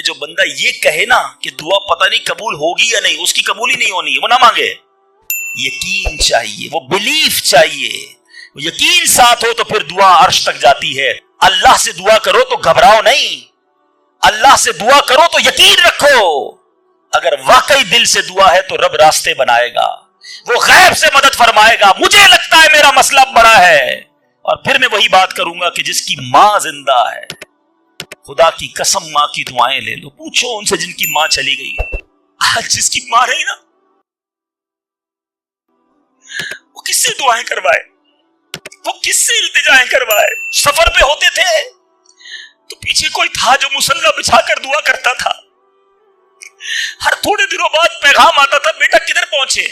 جو بندہ یہ کہے نا کہ دعا پتہ نہیں قبول ہوگی یا نہیں، اس کی قبول ہی نہیں ہونی ہے، وہ نہ مانگے. یقین چاہیے، وہ بلیف چاہیے، وہ یقین ساتھ ہو تو پھر دعا عرش تک جاتی ہے. اللہ سے دعا کرو تو گھبراؤ نہیں، اللہ سے دعا کرو تو یقین رکھو اگر واقعی دل سے دعا ہے تو رب راستے بنائے گا، وہ غیب سے مدد فرمائے گا. مجھے لگتا ہے میرا مسئلہ بڑا ہے. اور پھر میں وہی بات کروں گا کہ جس کی ماں زندہ ہے، خدا کی قسم ماں کی دعائیں لے لو، پوچھو ان سے جن کی ماں چلی گئی. آج جس کی ماں رہی نا، وہ کس سے دعائیں کروائے، وہ کس سے التجائیں کروائے. سفر پہ ہوتے تھے تو پیچھے کوئی تھا جو مصلی بچھا کر دعا کرتا تھا. ہر تھوڑے دنوں بعد پیغام آتا تھا، بیٹا کدھر پہنچے،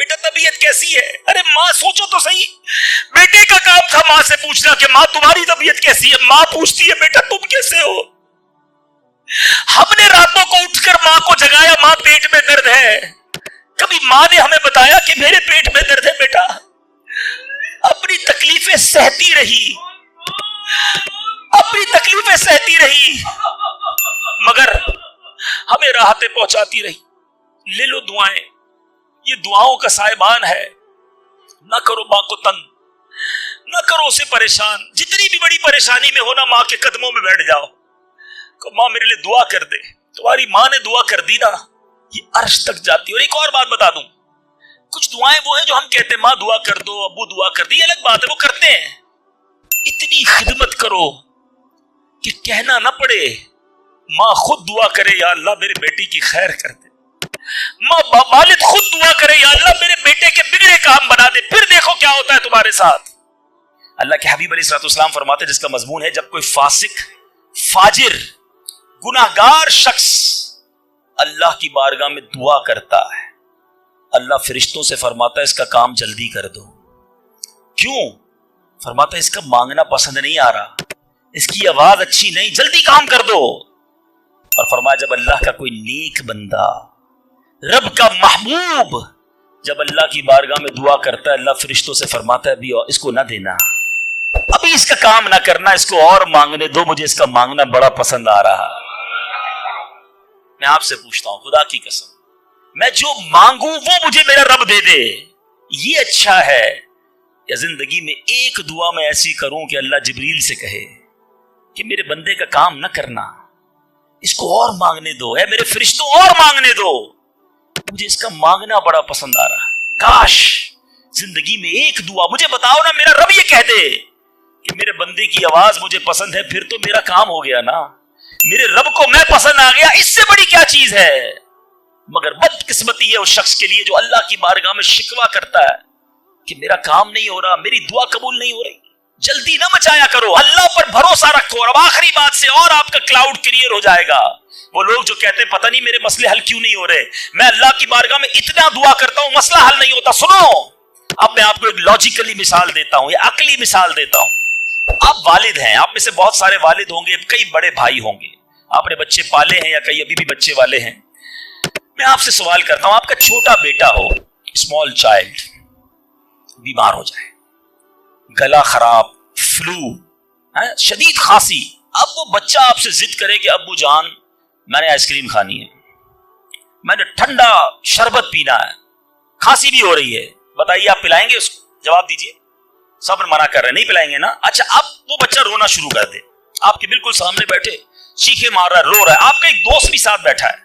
بیٹا طبیعت کیسی ہے. ارے ماں سوچو تو صحیح، بیٹے کا کام تھا ماں سے پوچھنا کہ ماں تمہاری طبیعت کیسی ہے. ماں پوچھتی ہے بیٹا تم کیسے ہو. ہم نے راتوں کو اٹھ کر ماں کو جگایا، ماں پیٹ میں درد ہے. کبھی ماں نے ہمیں بتایا کہ میرے پیٹ میں درد ہے بیٹا. اپنی تکلیفیں سہتی رہی، اپنی تکلیفیں سہتی رہی، مگر ہمیں راحتیں پہنچاتی رہی. لے لو دعائیں، یہ دعاؤں کا سائبان ہے. نہ کرو ماں کو تنگ، نہ کرو اسے پریشان. جتنی بھی بڑی پریشانی میں ہونا ماں کے قدموں میں بیٹھ جاؤ کہ ماں میرے لیے دعا کر دے. تمہاری ماں نے دعا کر دی نا، یہ عرش تک جاتی. اور ایک اور بات بتا دوں، کچھ دعائیں وہ ہیں جو ہم کہتے ہیں ماں دعا کر دو، ابو دعا کر دی، الگ بات ہے، وہ کرتے ہیں. اتنی خدمت کرو کہ کہنا نہ پڑے، ماں خود دعا کرے یا اللہ میرے بیٹی کی خیر کر دے. ماں والد خود دعا کرے یا اللہ میرے بیٹے کے بگڑے کام بنا دے. پھر دیکھو کیا ہوتا ہے تمہارے ساتھ. اللہ کے حبیب علیہ الصلوۃ والسلام فرماتے ہیں، جس کا مضمون ہے جب کوئی فاسق، فاجر، گناہگار شخص اللہ کی بارگاہ میں دعا کرتا ہے، اللہ فرشتوں سے فرماتا ہے اس کا کام جلدی کر دو. کیوں؟ فرماتا ہے اس کا مانگنا پسند نہیں آ رہا، اس کی آواز اچھی نہیں، جلدی کام کر دو. اور فرمایا جب اللہ کا کوئی نیک بندہ، رب کا محبوب جب اللہ کی بارگاہ میں دعا کرتا ہے، اللہ فرشتوں سے فرماتا ہے ابھی اس کو نہ دینا، ابھی اس کا کام نہ کرنا، اس کو اور مانگنے دو، مجھے اس کا مانگنا بڑا پسند آ رہا. میں آپ سے پوچھتا ہوں خدا کی قسم، میں جو مانگوں وہ مجھے میرا رب دے دے، یہ اچھا ہے یا زندگی میں ایک دعا میں ایسی کروں کہ اللہ جبریل سے کہے کہ میرے بندے کا کام نہ کرنا، اس کو اور مانگنے دو، اے میرے فرشتوں اور مانگنے دو، مجھے اس کا مانگنا بڑا پسند آ رہا. کاش زندگی میں ایک دعا، مجھے بتاؤ نا میرا رب یہ کہہ دے کہ میرے بندے کی آواز مجھے پسند ہے، پھر تو میرا کام ہو گیا نا، میرے رب کو میں پسند آ گیا، اس سے بڑی کیا چیز ہے. مگر بدقسمتی ہے اس شخص کے لیے جو اللہ کی بارگاہ میں شکوہ کرتا ہے کہ میرا کام نہیں ہو رہا، میری دعا قبول نہیں ہو رہی. جلدی نہ مچایا کرو، اللہ پر بھروسہ رکھو. اور اب آخری بات سے اور آپ کا کلاؤڈ کلیئر ہو جائے گا. وہ لوگ جو کہتے ہیں پتہ نہیں میرے مسئلے حل کیوں نہیں ہو رہے، میں اللہ کی بارگاہ میں اتنا دعا کرتا ہوں مسئلہ حل نہیں ہوتا. سنو، اب میں آپ کو ایک لاجیکلی مثال دیتا ہوں یا عقلی مثال دیتا ہوں. آپ والد ہیں، آپ میں سے بہت سارے والد ہوں گے، کئی بڑے بھائی ہوں گے، آپ نے بچے پالے ہیں یا کئی ابھی بھی بچے والے ہیں. میں آپ سے سوال کرتا ہوں، آپ کا چھوٹا بیٹا ہو، اسمال چائلڈ، بیمار ہو جائے، گلا خراب، فلو، شدید کھانسی. اب وہ بچہ آپ سے ضد کرے کہ ابو جان میں نے آئس کریم کھانی ہے، میں نے ٹھنڈا شربت پینا ہے، کھانسی بھی ہو رہی ہے، بتائیے آپ پلائیں گے اس کو؟ جواب دیجئے. سب منع کر رہے ہیں نہیں پلائیں گے نا. اچھا اب وہ بچہ رونا شروع کر دے، آپ کے بالکل سامنے بیٹھے، چیخے مار رہا ہے، رو رہا ہے، آپ کا ایک دوست بھی ساتھ بیٹھا ہے،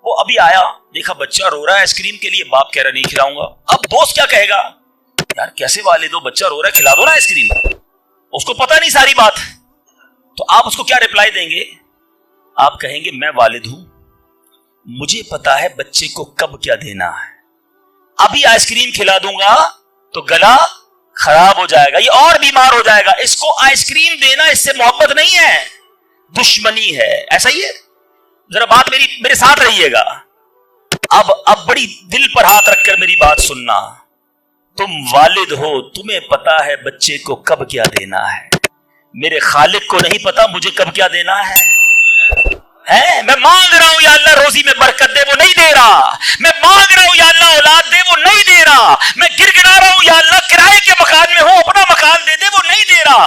وہ ابھی آیا، دیکھا بچہ رو رہا ہے آئس کریم کے لیے، باپ کہہ رہا نہیں کھلاؤں گا. اب دوست کیا کہے گا؟ یار کیسے والد ہو، بچہ رو رہا ہے کھلا دو نا آئس کریم. اس کو پتہ نہیں ساری بات. تو آپ اس کو کیا ریپلائی دیں گے؟ آپ کہیں گے میں والد ہوں، مجھے پتا ہے بچے کو کب کیا دینا ہے، ابھی آئس کریم کھلا دوں گا تو گلا خراب ہو جائے گا، یہ اور بیمار ہو جائے گا. اس کو آئس کریم دینا اس سے محبت نہیں ہے، دشمنی ہے. ایسا ہی ہے؟ ذرا بات میرے ساتھ رہیے گا. اب بڑی دل پر ہاتھ رکھ کر میری بات سننا. تم والد ہو، تمہیں پتا ہے بچے کو کب کیا دینا ہے، میرے خالق کو نہیں پتا مجھے کب کیا دینا ہے. میں مانگ رہا ہوں یا اللہ روزی میں برکت دے، وہ نہیں دے رہا. میں مانگ رہا ہوں یا اللہ اولاد دے، وہ نہیں دے رہا. میں گر گڑا رہا ہوں یا اللہ کرائے کے مکان میں ہوں، اپنا مکان دے دے، وہ نہیں دے رہا.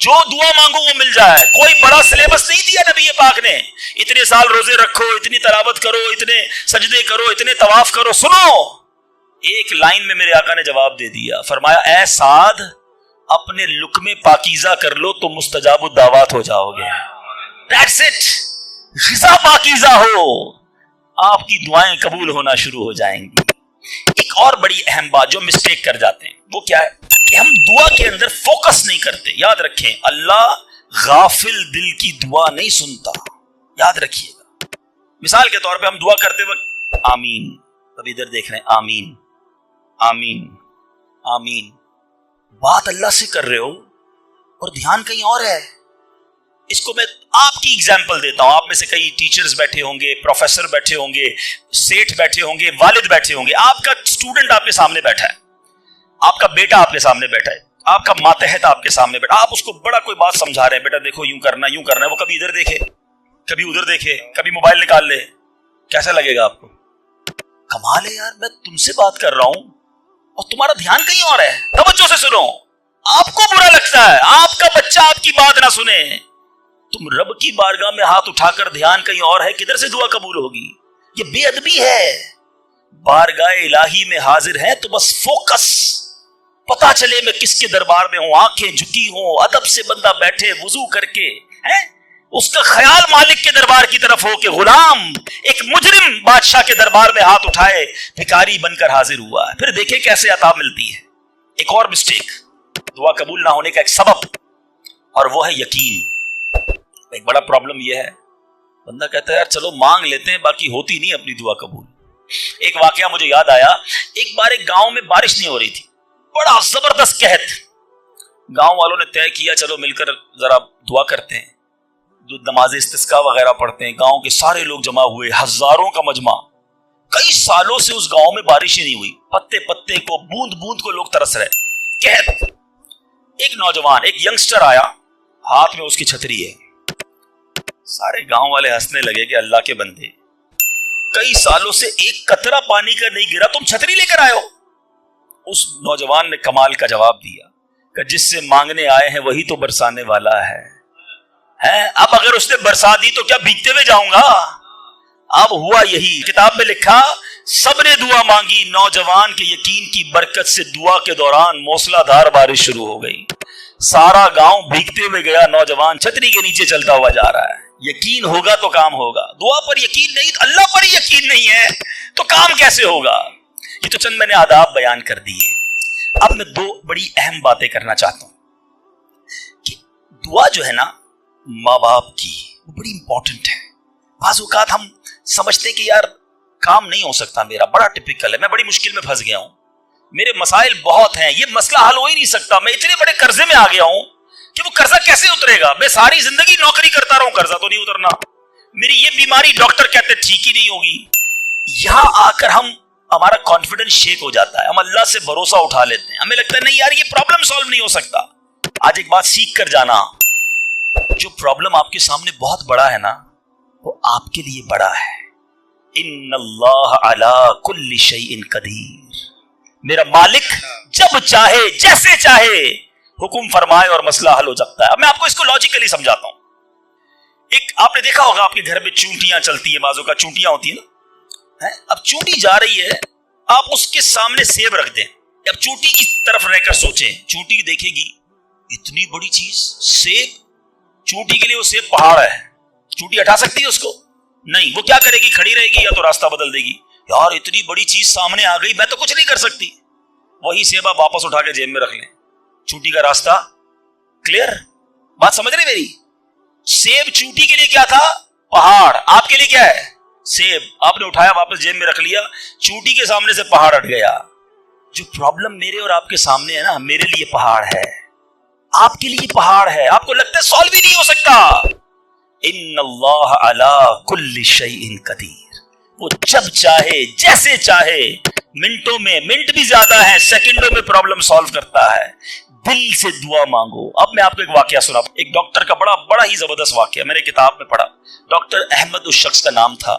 جو دعا مانگو وہ مل جائے. کوئی بڑا سلیبس نہیں دیا نبی پاک نے, اتنے سال روزے رکھو, اتنی تلاوت کرو, اتنے سجدے کرو, اتنے طواف کرو. سنو, ایک لائن میں میرے آقا نے جواب دے دیا, فرمایا اے سعد اپنے لقمے پاکیزہ کر لو تو مستجاب الدعوات ہو جاؤ گے. That's it. غذا پاکیزہ ہو, آپ کی دعائیں قبول ہونا شروع ہو جائیں گی. ایک اور بڑی اہم بات جو مسٹیک کر جاتے ہیں وہ کیا ہے کہ ہم دعا کے اندر فوکس نہیں کرتے. یاد رکھیں, اللہ غافل دل کی دعا نہیں سنتا, یاد رکھیے گا. مثال کے طور پہ ہم دعا کرتے وقت آمین, ابھی ادھر دیکھ رہے ہیں آمین آمین آمین, بات اللہ سے کر رہے ہو اور دھیان کہیں اور ہے. اس کو میں آپ کی ایگزامپل دیتا ہوں. آپ میں سے کئی ٹیچرز بیٹھے ہوں گے, پروفیسر بیٹھے ہوں گے, سیٹھ بیٹھے ہوں گے, والد بیٹھے ہوں گے. آپ کا اسٹوڈنٹ آپ کے سامنے بیٹھا ہے, آپ کا بیٹا آپ کے سامنے بیٹھا ہے, آپ کا ماتحت آپ کے سامنے بیٹھا, آپ اس کو بڑا کوئی بات سمجھا رہے ہیں, بیٹا دیکھو یوں کرنا یوں کرنا ہے. وہ کبھی ادھر دیکھے, کبھی ادھر دیکھے, کبھی موبائل نکال لے. کیسا لگے گا آپ کو؟ کمال ہے یار, میں تم سے بات کر رہا ہوں اور تمہارا دھیان کہیں اور ہے. توجہ سے سنو. آپ کو برا لگتا ہے آپ کا بچہ آپ کی بات نہ سنے. تم رب کی بارگاہ میں ہاتھ اٹھا کر دھیان کہیں اور ہے, کدھر سے دعا قبول ہوگی؟ یہ بے ادبی ہے. بارگاہ الہی میں حاضر ہیں تو بس فوکس, پتا چلے میں کس کے دربار میں ہوں, آنکھیں جھکی ہوں, ادب سے بندہ بیٹھے وضو کر کے, اس کا خیال مالک کے دربار کی طرف ہو کہ غلام ایک مجرم بادشاہ کے دربار میں ہاتھ اٹھائے, بھکاری بن کر حاضر ہوا ہے. پھر دیکھیں کیسے عطا ملتی ہے. ایک اور مسٹیک دعا قبول نہ ہونے کا ایک سبب, اور وہ ہے یقین. ایک بڑا پرابلم یہ ہے, بندہ کہتا ہے یار چلو مانگ لیتے ہیں, باقی ہوتی نہیں اپنی دعا قبول. ایک واقعہ مجھے یاد آیا. ایک بار ایک گاؤں میں بارش نہیں ہو رہی تھی, بڑا زبردست قحط. گاؤں والوں نے طے کیا چلو مل کر ذرا دعا کرتے ہیں, نماز استسقاء وغیرہ پڑھتے ہیں. گاؤں کے سارے لوگ جمع ہوئے, ہزاروں کا مجمع. کئی سالوں سے اس گاؤں میں بارش ہی نہیں ہوئی, پتے پتے کو بوند بوند کو لوگ ترس رہے. قحط. ایک نوجوان, ایک ینگسٹر آیا, ہاتھ میں اس کی چھتری ہے. سارے گاؤں والے ہنسنے لگے کہ اللہ کے بندے, کئی سالوں سے ایک قطرہ پانی کا نہیں گرا, تم چھتری لے کر آئے ہو. اس نوجوان نے کمال کا جواب دیا کہ جس سے مانگنے آئے ہیں وہی تو برسانے والا ہے. اب اگر اس نے برسا دی تو کیا بھیگتے ہوئے جاؤں گا؟ اب ہوا یہی. کتاب میں لکھا سب نے دعا مانگی, نوجوان کے یقین کی برکت سے دعا کے دوران موسلا دھار بارش شروع ہو گئی. سارا گاؤں بھیگتے ہوئے گیا, نوجوان چھتری کے نیچے چلتا ہوا جا رہا ہے. یقین ہوگا تو کام ہوگا. دعا پر یقین نہیں, اللہ پر ہی یقین نہیں ہے تو کام کیسے ہوگا؟ یہ تو چند میں نے آداب بیان کر دیے. اب میں دو بڑی اہم باتیں کرنا چاہتا ہوں کہ دعا جو ہے نا ماں باپ کی, وہ بڑی امپورٹنٹ ہے. بعض اوقات ہم سمجھتے کہ یار کام نہیں ہو سکتا میرا, بڑا ٹپیکل ہے, میں بڑی مشکل میں پھنس گیا ہوں, میرے مسائل بہت ہیں, یہ مسئلہ حل ہو ہی نہیں سکتا, میں اتنے بڑے قرضے میں آ گیا ہوں کہ وہ قرضہ کیسے اترے گا؟ میں ساری زندگی نوکری کرتا رہوں, قرضہ تو نہیں اترنا. میری یہ بیماری ڈاکٹر کہتے ٹھیک ہی نہیں ہوگی. یہاں آ کر ہمارا کانفیڈنس شیک ہو جاتا ہے, ہم اللہ سے بھروسہ اٹھا لیتے ہیں, ہمیں لگتا ہے نہیں یار یہ پرابلم سالو نہیں ہو سکتا. آج ایک بات سیکھ کر جانا, جو پرابلم آپ کے سامنے بہت بڑا ہے نا وہ آپ کے لیے بڑا ہے. ان اللہ علی کل شیء قدیر, میرا مالک جب چاہے جیسے چاہے حکم فرمائے اور مسئلہ حل ہو سکتا ہے. اب میں آپ کو اس کو لاجیکلی سمجھاتا ہوں. ایک آپ نے دیکھا ہوگا آپ کے گھر میں چونٹیاں چلتی ہیں, بازوں کا چونٹیاں ہوتی ہیں نا. اب چونٹی جا رہی ہے, آپ اس کے سامنے سیب رکھ دیں. اب چونٹی کی طرف رہ کر سوچیں, چونٹی دیکھے گی اتنی بڑی چیز سیب, چونٹی کے لیے وہ سیب پہاڑ ہے, چونٹی ہٹا سکتی ہے اس کو؟ نہیں. وہ کیا کرے گی؟ کھڑی رہے گی یا تو راستہ بدل دے گی. یار اتنی بڑی چیز سامنے آ گئی, میں تو کچھ نہیں کر سکتی. وہی سیب آپ واپس اٹھا کے جیب میں رکھ لیں, چونٹی کا راستہ کلیئر. بات سمجھ رہے میری؟ سیب چونٹی کے لیے کیا تھا؟ پہاڑ. آپ کے لیے کیا ہے؟ سیب. آپ نے اٹھایا واپس جیب میں رکھ لیا, چونٹی کے سامنے سے پہاڑ ہٹ گیا. جو پرابلم میرے اور آپ کے سامنے ہے نا, میرے لیے پہاڑ ہے, آپ کے لیے پہاڑ ہے. آپ کو لگتا ہے سالو بھی نہیں ہو سکتا. ان اللہ علی کل شیء قدیر, وہ جب چاہے جیسے چاہے, منٹوں میں, منٹ بھی زیادہ ہے, سیکنڈوں میں پرابلم سالو کرتا ہے. دل سے دعا مانگو. اب میں آپ کو ایک واقعہ سنا, ایک ڈاکٹر کا بڑا ہی زبردست واقعہ میں نے کتاب میں پڑھا. ڈاکٹر احمد اس شخص کا نام تھا.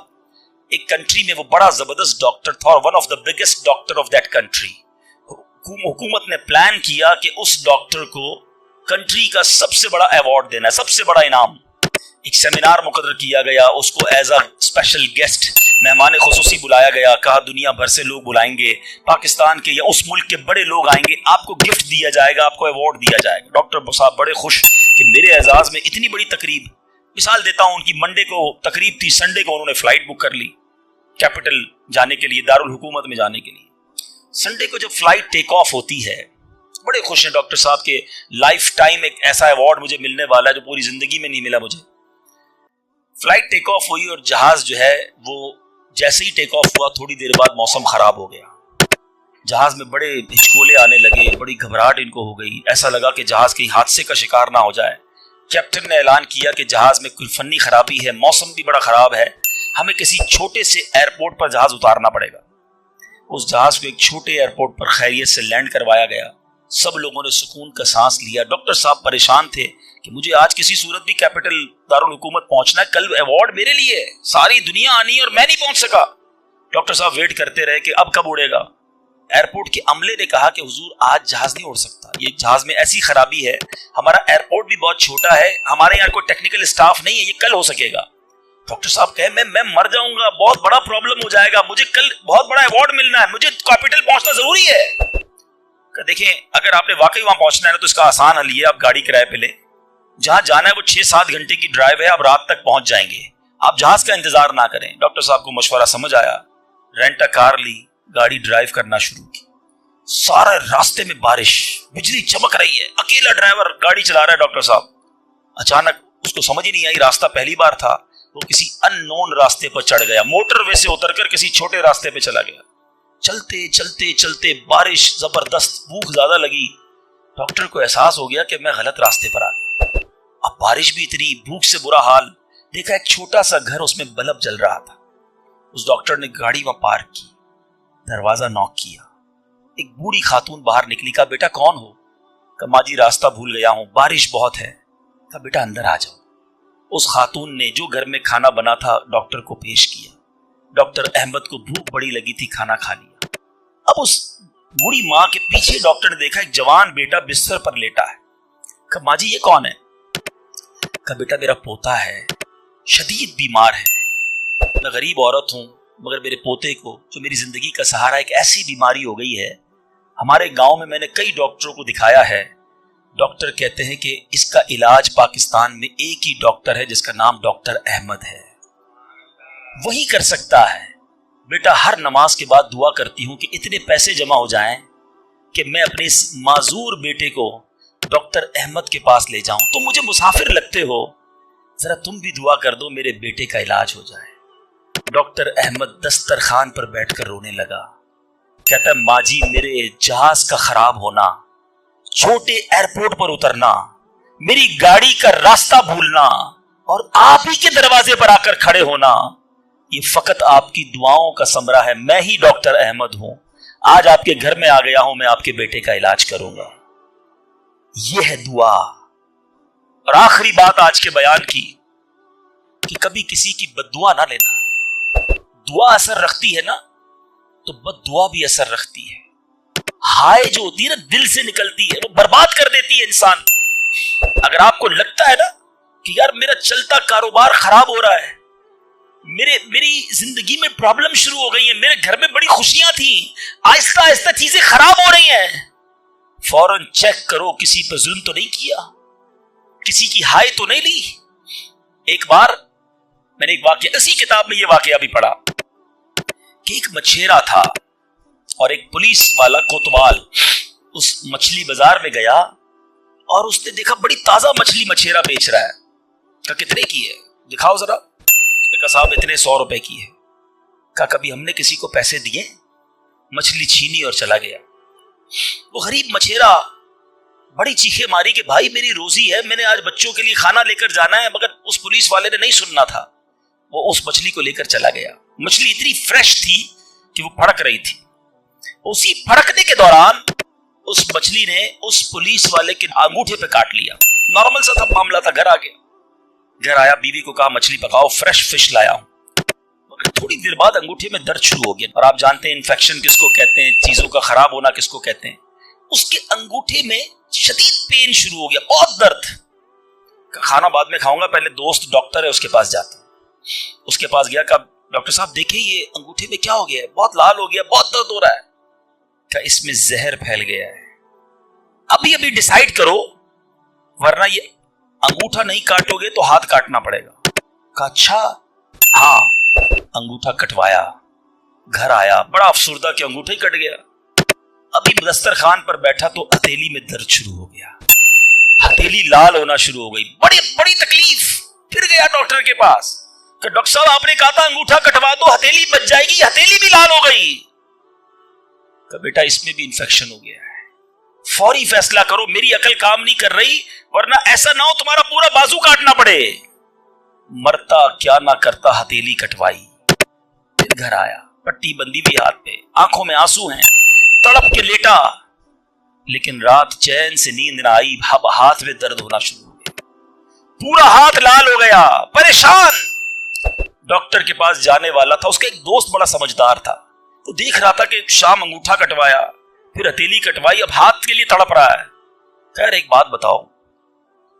ایک کنٹری میں وہ بڑا زبردست ڈاکٹر تھا اور one of the biggest doctor of that country. حکومت نے پلان کیا کہ اس ڈاکٹر کو کنٹری کا سب سے بڑا ایوارڈ دینا ہے, سب سے بڑا انعام. ایک سیمینار مقرر کیا گیا, اس کو ایز اے اسپیشل گیسٹ مہمان خصوصی بلایا گیا. کہا دنیا بھر سے لوگ بلائیں گے, پاکستان کے یا اس ملک کے بڑے لوگ آئیں گے, آپ کو گفٹ دیا جائے گا, آپ کو ایوارڈ دیا جائے گا. ڈاکٹر صاحب بڑے خوش کہ میرے اعزاز میں اتنی بڑی تقریب. مثال دیتا ہوں, ان کی منڈے کو تقریب تھی, سنڈے کو انہوں نے فلائٹ بک کر لی کیپٹل جانے کے لیے, دارالحکومت میں جانے کے لیے. سنڈے کو جب فلائٹ ٹیک آف ہوتی ہے, بڑے خوش ہیں ڈاکٹر صاحب کے لائف ٹائم ایک ایسا ایوارڈ مجھے ملنے والا ہے جو پوری زندگی میں نہیں ملا مجھے. فلائٹ ٹیک آف ہوئی اور جہاز جو ہے وہ جیسے ہی ٹیک آف ہوا تھوڑی دیر بعد موسم خراب ہو گیا. جہاز میں بڑے ہچکولے آنے لگے, بڑی گھبراہٹ ان کو ہو گئی. ایسا لگا کہ جہاز کہیں حادثے کا شکار نہ ہو جائے. کیپٹن نے اعلان کیا کہ جہاز میں کوئی فنی خرابی ہے, موسم بھی بڑا خراب ہے, ہمیں کسی چھوٹے سے ایئرپورٹ پر جہاز اتارنا پڑے گا. اس جہاز کو ایک چھوٹے ایئرپورٹ پر خیریت سے لینڈ کروایا گیا. سب لوگوں نے سکون کا سانس لیا. ڈاکٹر صاحب پریشان تھے کہ مجھے آج کسی صورت بھی کیپٹل دارالحکومت پہنچنا ہے, کل ایوارڈ میرے لیے ہے, ساری دنیا آنی ہے اور میں نہیں پہنچ سکا. ڈاکٹر صاحب ویٹ کرتے رہے کہ اب کب اڑے گا. ایئرپورٹ کے عملے نے کہا کہ حضور آج جہاز نہیں اڑ سکتا, یہ جہاز میں ایسی خرابی ہے, ہمارا ایئرپورٹ بھی بہت چھوٹا ہے, ہمارے یہاں کوئی ٹیکنیکل اسٹاف نہیں ہے, یہ کل ہو سکے گا. ڈاکٹر صاحب کہے میں مر جاؤں گا, بہت بڑا پرابلم ہو جائے گا, مجھے کل بہت بڑا ایوارڈ ملنا ہے, مجھے کیپٹل پہنچنا ضروری ہے. دیکھیں اگر آپ نے واقعی وہاں پہنچنا ہے نا تو اس کا آسان حل یہ, آپ گاڑی کرائے پہ لیں, جہاں جانا ہے وہ 6-7 گھنٹے کی ڈرائیو ہے, آپ رات تک پہنچ جائیں گے, آپ جہاز کا انتظار نہ کریں. ڈاکٹر صاحب کو مشورہ سمجھ آیا, رینٹا کار لی, گاڑی ڈرائیو کرنا شروع کی. سارے راستے میں بارش, بجلی چمک رہی ہے, اکیلا ڈرائیور گاڑی چلا رہا ہے. ڈاکٹر صاحب اچانک اس کو سمجھ ہی نہیں آئی, راستہ پہلی بار تھا, وہ کسی ان نون راستے پر چڑھ گیا, موٹر وے سے اتر کر کسی چھوٹے راستے پہ چلا گیا. چلتے چلتے چلتے بارش زبردست, بھوک زیادہ لگی. ڈاکٹر کو احساس ہو گیا کہ میں غلط راستے پر آ گیا. اب بارش بھی اتنی, بھوک سے برا حال. دیکھا ایک چھوٹا سا گھر, اس میں بلب جل رہا تھا. اس ڈاکٹر نے گاڑی وہاں پارک کی, دروازہ نوک کیا. ایک بوڑھی خاتون باہر نکلی. کہا بیٹا کون ہو؟ کہا ماں جی راستہ بھول گیا ہوں, بارش بہت ہے. کہا بیٹا اندر آ جاؤ. اس خاتون نے جو گھر میں کھانا بنا تھا ڈاکٹر کو پیش کیا. ڈاکٹر احمد کو بھوک بڑی لگی تھی, کھانا کھا لیا. اب اس بوڑھی ماں کے پیچھے ڈاکٹر نے دیکھا ایک جوان بیٹا بستر پر لیٹا ہے. کہا ماں جی یہ کون ہے؟ کہا بیٹا میرا پوتا ہے, شدید بیمار ہے. میں غریب عورت ہوں مگر میرے پوتے کو جو میری زندگی کا سہارا, ایک ایسی بیماری ہو گئی ہے, ہمارے گاؤں میں نے کئی ڈاکٹروں کو دکھایا ہے. ڈاکٹر کہتے ہیں کہ اس کا علاج پاکستان میں ایک ہی ڈاکٹر ہے جس کا نام ڈاکٹر احمد ہے, وہی کر سکتا ہے. بیٹا ہر نماز کے بعد دعا کرتی ہوں کہ اتنے پیسے جمع ہو جائیں کہ میں اپنے اس معذور بیٹے کو ڈاکٹر احمد کے پاس لے جاؤں. تم مجھے مسافر لگتے ہو, ذرا تم بھی دعا کر دو میرے بیٹے کا علاج ہو جائے. ڈاکٹر احمد دسترخوان پر بیٹھ کر رونے لگا. کہتا ہے ماں جی میرے جہاز کا خراب ہونا, چھوٹے ایئرپورٹ پر اترنا, میری گاڑی کا راستہ بھولنا اور آپ ہی کے دروازے پر آ کر کھڑے ہونا, یہ فقط آپ کی دعاؤں کا ثمرہ ہے. میں ہی ڈاکٹر احمد ہوں, آج آپ کے گھر میں آ گیا ہوں, میں آپ کے بیٹے کا علاج کروں گا. یہ ہے دعا. اور آخری بات آج کے بیان کی کہ کبھی کسی کی بد دعا نہ لینا. دعا اثر رکھتی ہے نا تو بد دعا بھی اثر رکھتی ہے. ہائے جو ہوتی ہے نا دل سے نکلتی ہے, وہ برباد کر دیتی ہے انسان کو. اگر آپ کو لگتا ہے نا کہ یار میرا چلتا کاروبار خراب ہو رہا ہے, میری زندگی میں پرابلم شروع ہو گئی ہیں, میرے گھر میں بڑی خوشیاں تھیں, آہستہ آہستہ چیزیں خراب ہو رہی ہیں, فوراً چیک کرو کسی پر ظلم تو نہیں کیا, کسی کی ہائے تو نہیں لی. ایک بار میں نے ایک واقعہ, اسی کتاب میں یہ واقعہ بھی پڑھا کہ ایک مچھیرا تھا اور ایک پولیس والا کوتوال اس مچھلی بازار میں گیا اور اس نے دیکھا بڑی تازہ مچھلی مچھیرا بیچ رہا ہے. کہا کتنے کی ہے دکھاؤ ذرا. کہا صاحب اتنے 100 روپے کی ہے. کہا کبھی ہم نے کسی کو پیسے دیے؟ مچھلی چھینی اور چلا گیا. وہ غریب مچھیرا بڑی چیخیں ماری کہ بھائی میری روزی ہے, میں نے آج بچوں کے لیے کھانا لے کر جانا ہے, مگر اس پولیس والے نے نہیں سننا تھا. وہ اس مچھلی کو لے کر چلا گیا. مچھلی اتنی فریش تھی کہ وہ پھڑک رہی تھی. اسی پھڑکنے کے دوران اس مچھلی نے اس پولیس والے کے انگوٹھے پہ کاٹ لیا. نارمل سا تھا معاملہ تھا. گھر آ گیا, گھر آیا, بیوی کو کہا مچھلی پکاؤ, فریش فش لایا ہوں. مگر تھوڑی دیر بعد انگوٹھے میں درد شروع ہو گیا, اور آپ جانتے ہیں انفیکشن کس کو کہتے ہیں, چیزوں کا خراب ہونا کس کو کہتے ہیں. اس کے انگوٹھے میں شدید پین شروع ہو گیا، بہت درد. کھانا بعد میں کھاؤں گا، پہلے دوست ڈاکٹر ہے اس کے پاس جاتا ہوں. اس کے پاس گیا، کہا ڈاکٹر صاحب دیکھیں یہ انگوٹھے میں کیا ہو گیا ہے، بہت لال ہو گیا، بہت درد ہو رہا ہے. کہا اس میں زہر پھیل گیا ہے، ابھی ڈیسائیڈ کرو ورنہ یہ انگوٹھا نہیں کاٹو گے تو ہاتھ کاٹنا پڑے گا. کہا اچھا. ہاں، انگوٹھا کٹوایا، گھر آیا بڑا افسردہ کہ انگوٹھا ہی کٹ گیا. ابھی دسترخوان پر بیٹھا تو ہتھیلی میں درد شروع ہو گیا، ہتھیلی لال ہونا شروع ہو گئی، بڑی تکلیف. پھر گیا ڈاکٹر کے پاس کہ ڈاکٹر صاحب آپ نے کہا تھا انگوٹھا کٹوا دو ہتھیلی بچ جائے گی، ہتھیلی بھی لال ہو گئی. کہ بیٹا اس میں بھی انفیکشن ہو گیا ہے، فوری فیصلہ کرو، میری عقل کام نہیں کر رہی ورنہ ایسا نہ ہو تمہارا پورا بازو کاٹنا پڑے. مرتا کیا نہ کرتا، ہتھیلی کٹوائی. پھر گھر آیا، پٹی بندی بھی ہاتھ پہ، آنکھوں میں آنسو ہیں، تڑپ کے لیٹا. لیکن رات چین سے نیند نہ آئی، ہاتھ میں درد ہونا شروع ہو گیا، پورا ہاتھ لال ہو گیا، پریشان. ڈاکٹر کے پاس جانے والا تھا، اس کا ایک دوست بڑا سمجھدار تھا، وہ دیکھ رہا تھا کہ شام انگوٹھا کٹوایا، پھر ہتھیلی کٹوائی، اب ہاتھ کے لیے تڑپ رہا ہے. خیر ایک بات بتاؤ،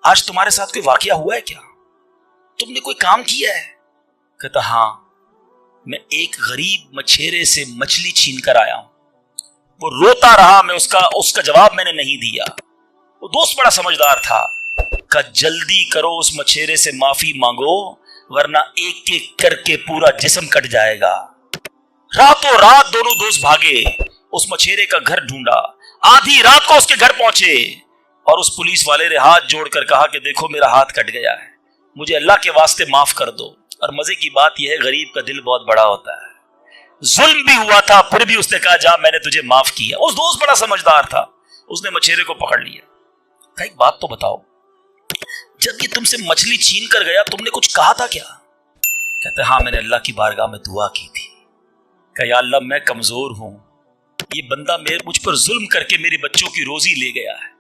آج تمہارے ساتھ کوئی واقعہ ہوا ہے کیا؟ تم نے کوئی کام کیا ہے؟ کہتا ہاں، میں ایک غریب مچھیرے سے مچھلی چھین کر آیا ہوں. وہ روتا رہا، میں اس کا جواب میں نے نہیں دیا. وہ دوست بڑا سمجھدار تھا، کہ جلدی کرو اس مچھیرے سے معافی مانگو ورنہ ایک ایک کر کے پورا جسم کٹ جائے گا. راتوں رات دونوں دوست بھاگے، اس مچھیرے کا گھر ڈھونڈا، آدھی رات کو اس کے گھر پہنچے اور اس پولیس والے نے ہاتھ جوڑ کر کہا کہ دیکھو میرا ہاتھ کٹ گیا ہے، مجھے اللہ کے واسطے معاف کر دو. اور مزے کی بات یہ ہے غریب کا دل بہت بڑا ہوتا ہے، ظلم بھی ہوا تھا پھر بھی اس نے کہا جا میں نے تجھے معاف کیا. اس دوست بڑا سمجھدار تھا، اس نے مچھیرے کو پکڑ لیا. کہا ایک بات تو بتاؤ، جب یہ تم سے مچھلی چھین کر گیا تم نے کچھ کہا تھا کیا؟ کہتے ہاں میں نے اللہ کی بارگاہ میں دعا کی تھی کہ یا اللہ میں کمزور ہوں، یہ بندہ مجھ پر ظلم کر کے میرے بچوں کی روزی لے گیا ہے،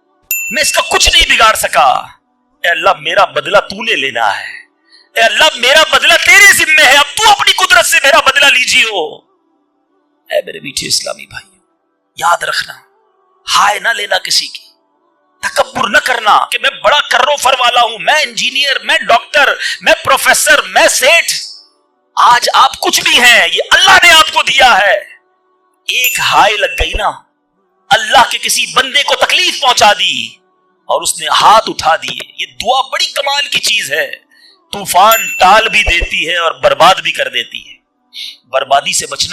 میں اس کا کچھ نہیں بگاڑ سکا. اے اللہ میرا بدلہ تو نے لینا ہے، اے اللہ میرا بدلہ تیرے ذمہ ہے، اب تو اپنی قدرت سے میرا بدلہ لیجیو. اے میرے میٹھے اسلامی بھائی، یاد رکھنا، ہائے نہ لینا کسی کی، تکبر نہ کرنا کہ میں بڑا کرو فر والا ہوں، میں انجینئر، میں ڈاکٹر، میں پروفیسر، میں سیٹھ. آج آپ کچھ بھی ہیں، یہ اللہ نے آپ کو دیا ہے. ایک ہائے لگ گئی نا، اللہ کے کسی بندے کو تکلیف پہنچا دی اور اس نے ہاتھ اٹھا دیے. یہ دعا بڑی کمال کی چیز ہے، طوفان ٹال بھی دیتی ہے اور برباد بھی کر دیتی ہے. بربادی سے بچنا